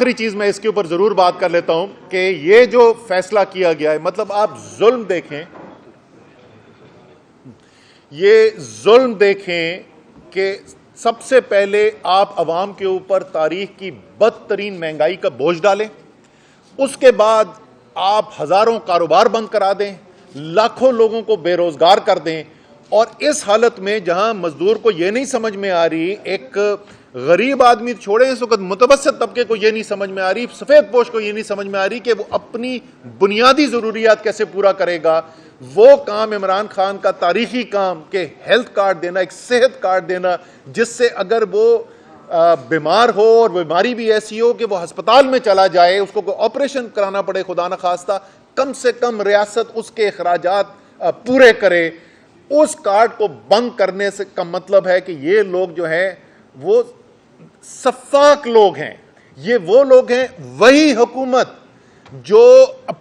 आखिरी चीज मैं इसके ऊपर जरूर बात कर लेता हूं कि ये जो फैसला किया गया है, मतलब आप जुल्म देखें, ये जुल्म देखें कि सबसे पहले आप अवाम के ऊपर तारीख की बदतरीन महंगाई का बोझ डालें, उसके बाद आप हजारों कारोबार बंद करा दें, लाखों लोगों को बेरोजगार कर दें। और इस हालत में जहां मजदूर को यह नहीं समझ में आ रही, एक गरीब आदमी छोड़े, इस वक्त मुतवस्सित तबके को यह नहीं समझ में आ रही, सफेद पोश को यह नहीं समझ में आ रही कि वो अपनी बुनियादी जरूरियात कैसे पूरा करेगा। वो काम इमरान खान का तारीखी काम के हेल्थ कार्ड देना, एक सेहत कार्ड देना, जिससे अगर वो बीमार हो और बीमारी भी ऐसी हो कि वो अस्पताल में चला जाए, उसको कोई ऑपरेशन कराना पड़े खुदा न खास्ता, कम से कम रियासत उसके अखराजात पूरे करे। उस कार्ड को बंद करने से का मतलब है कि ये लोग जो हैं वो सफाक लोग हैं। ये वो लोग हैं, वही हुकूमत जो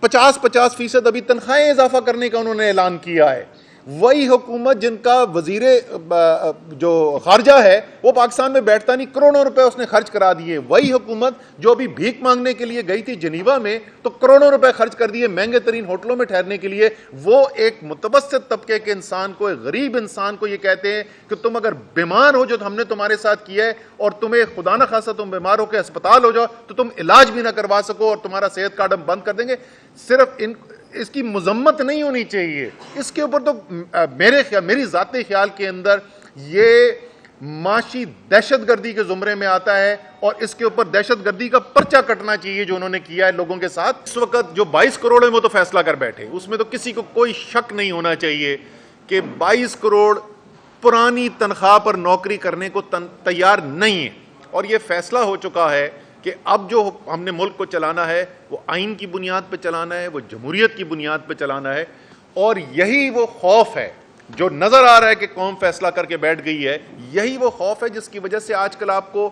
50-50% अभी तनख्वाहें इजाफा करने का उन्होंने ऐलान किया है, वही हुकूमत जिनका वजीरे जो खारजा है वो पाकिस्तान में बैठता नहीं, करोड़ों रुपए उसने खर्च करा दिए। वही हुकूमत जो अभी भीख मांगने के लिए गई थी जिनीवा में, तो करोड़ों रुपए खर्च कर दिए महंगे तरीन होटलों में ठहरने के लिए। वो एक मुतवस्सित तबके के इंसान को, एक गरीब इंसान को ये कहते हैं कि तुम अगर बीमार हो, जो हमने तुम्हारे साथ किया है, और तुम्हें खुदा न खासा तुम बीमार होकर अस्पताल हो जाओ तो तुम इलाज भी ना करवा सको और तुम्हारा सेहत कार्ड हम बंद कर देंगे। सिर्फ इसकी मजम्मत नहीं होनी चाहिए, इसके ऊपर तो मेरी जाती ख्याल के अंदर ये माशी दहशतगर्दी के जुमरे में आता है और इसके ऊपर दहशतगर्दी का पर्चा कटना चाहिए जो उन्होंने किया है लोगों के साथ। इस वक्त जो 22 करोड़ है वो तो फैसला कर बैठे, उसमें तो किसी को कोई शक नहीं होना चाहिए कि 22 करोड़ पुरानी तनख्वाह पर नौकरी करने को तैयार नहीं है। और ये फैसला हो चुका है कि अब जो हमने मुल्क को चलाना है वो आइन की बुनियाद पे चलाना है, वो जमहूरियत की बुनियाद पे चलाना है। और यही वो खौफ है जो नज़र आ रहा है कि कौम फैसला करके बैठ गई है। यही वो खौफ है जिसकी वजह से आजकल आपको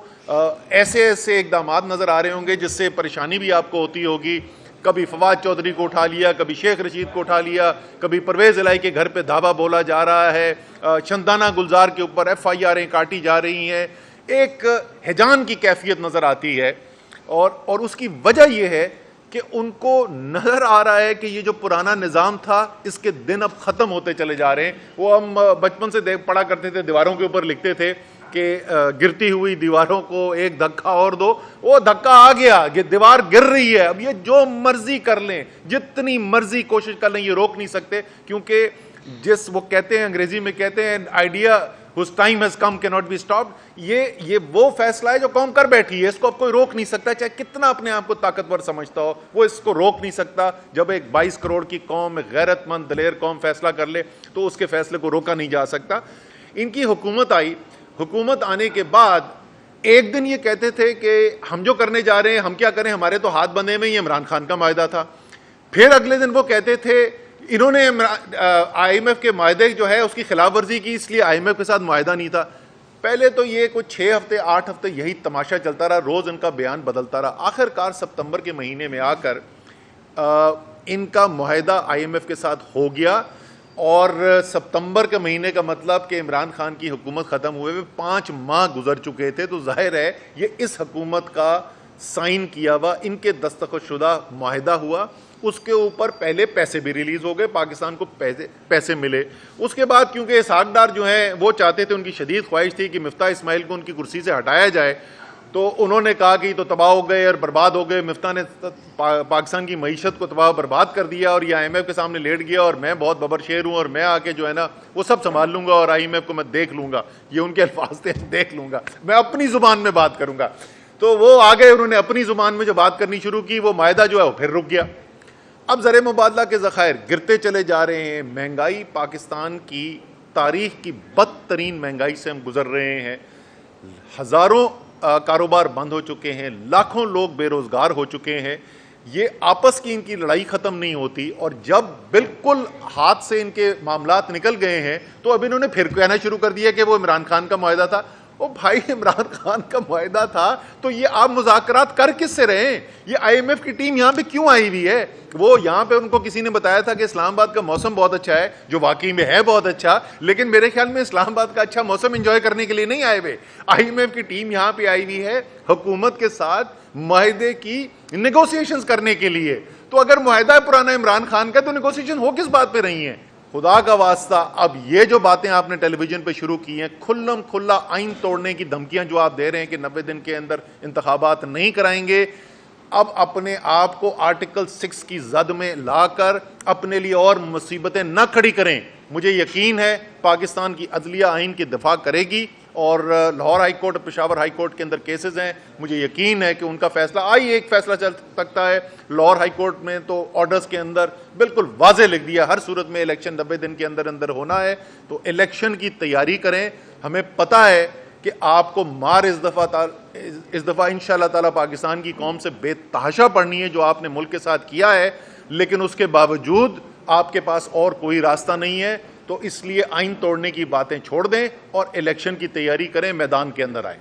ऐसे ऐसे इकदाम नज़र आ रहे होंगे जिससे परेशानी भी आपको होती होगी। कभी फवाद चौधरी को उठा लिया, कभी शेख रशीद को उठा लिया, कभी परवेज़ इलाही के घर पर धावा बोला जा रहा है, शंदाना गुलजार के ऊपर FIR काटी जा रही हैं। एक हिजान की कैफियत नज़र आती है और उसकी वजह यह है कि उनको नज़र आ रहा है कि ये जो पुराना निज़ाम था इसके दिन अब ख़त्म होते चले जा रहे हैं। वो हम बचपन से पढ़ा करते थे, दीवारों के ऊपर लिखते थे कि गिरती हुई दीवारों को एक धक्का और दो। वो धक्का आ गया, ये दीवार गिर रही है, अब ये जो मर्जी कर लें, जितनी मर्जी कोशिश कर लें, ये रोक नहीं सकते। क्योंकि वो कहते हैं, अंग्रेजी में कहते हैं, idea whose time has come cannot be stopped। ये वो फैसला है जो कौम कर बैठी है, इसको अब कोई रोक नहीं सकता, चाहे कितना अपने आप को ताकतवर समझता हो, वो इसको रोक नहीं सकता। जब एक 22 करोड़ की कौम, एक गैरतमंद दलेर कौम फैसला कर ले तो उसके फैसले को रोका नहीं जा सकता। इनकी हुकूमत आई, हुकूमत आने के बाद एक दिन ये कहते थे कि हम जो करने जा रहे हैं, हम क्या करें, हमारे तो हाथ बंधे में, ये इमरान खान का मायदा था। फिर अगले दिन वो कहते थे इन्होंने IMF के मायदे जो है उसकी खिलाफ वर्जी की, इसलिए IMF के साथ मायदा नहीं था। पहले तो ये कुछ 6 हफ्ते 8 हफ्ते यही तमाशा चलता रहा, रोज इनका बयान बदलता रहा। आखिरकार सितंबर के महीने में आकर इनका मुआहदा IMF के साथ हो गया और सितंबर के महीने का मतलब कि इमरान खान की हुकूमत ख़त्म हुए हुए 5 माह गुजर चुके थे। तो जाहिर है ये इस हुकूमत का साइन किया हुआ, इनके दस्तखतशुदा मुआहदा हुआ। उसके ऊपर पहले पैसे भी रिलीज हो गए, पाकिस्तान को पैसे मिले। उसके बाद क्योंकि इसहाक डार जो है वो चाहते थे, उनकी शदीद ख्वाहिश थी कि मिफ्ता इस्माइल को उनकी कुर्सी से हटाया जाए, तो उन्होंने कहा कि तो तबाह हो गए और बर्बाद हो गए, मिफ्ता ने पाकिस्तान की मईशत को तबाह बर्बाद कर दिया और ये IMF के सामने लेट गया और मैं बहुत बबर शेर हूँ और मैं आके जो है ना वो सब संभाल लूंगा और IMF को मैं देख लूंगा। ये उनके अल्फाज थे, देख लूंगा, मैं अपनी जुबान में बात करूंगा। तो वो आ गए, उन्होंने अपनी जुबान में जो बात करनी शुरू की, वो मायदा जो है वो फिर रुक गया। अब ज़र मुबादला के ज़खायर गिरते चले जा रहे हैं, महंगाई पाकिस्तान की तारीख की बदतरीन महंगाई से हम गुजर रहे हैं। हज़ारों कारोबार बंद हो चुके हैं, लाखों लोग बेरोज़गार हो चुके हैं। ये आपस की इनकी लड़ाई ख़त्म नहीं होती और जब बिल्कुल हाथ से इनके मामलात निकल गए हैं तो अब इन्होंने फिर कहना शुरू कर दिया कि वो इमरान खान का मुआहदा था। ओ भाई, इमरान खान का मुआहदा था तो ये आप मुज़ाकरात कर किससे रहे हैं? ये IMF की टीम यहाँ पे क्यों आई हुई है? वो यहाँ पे उनको किसी ने बताया था कि इस्लामाबाद का मौसम बहुत अच्छा है, जो वाकई में है बहुत अच्छा, लेकिन मेरे ख्याल में इस्लामाबाद का अच्छा मौसम एंजॉय करने के लिए नहीं आए हुए। IMF की टीम यहाँ पे आई हुई है हुकूमत के साथ मुआहदे की नेगोशिएशंस करने के लिए। तो अगर मुआहदा पुराना इमरान खान का, तो नेगोशिएशन हो किस बात पे रही है? खुदा का वास्ता, अब ये जो बातें आपने टेलीविजन पे शुरू की हैं, खुल्लम खुल्ला आइन तोड़ने की धमकियां जो आप दे रहे हैं कि 90 दिन के अंदर इंतखाबात नहीं कराएंगे, अब अपने आप को आर्टिकल 6 की जद में लाकर अपने लिए और मुसीबतें न खड़ी करें। मुझे यकीन है पाकिस्तान की अदलिया आइन की दिफा करेगी और Lahore high court, Peshawar high court के अंदर केसेस हैं, मुझे यकीन है कि उनका फैसला एक फैसला चल सकता है। लाहौर हाई कोर्ट में तो ऑर्डर्स के अंदर बिल्कुल वाजे लिख दिया, हर सूरत में इलेक्शन 90 दिन के अंदर अंदर होना है। तो इलेक्शन की तैयारी करें। हमें पता है कि आपको मार इस दफ़ा इंशाअल्लाह ताला पाकिस्तान की कौम से बेतहाशा पड़नी है जो आपने मुल्क के साथ किया है, लेकिन उसके बावजूद आपके पास और कोई रास्ता नहीं है। तो इसलिए आइन तोड़ने की बातें छोड़ दें और इलेक्शन की तैयारी करें, मैदान के अंदर आएं।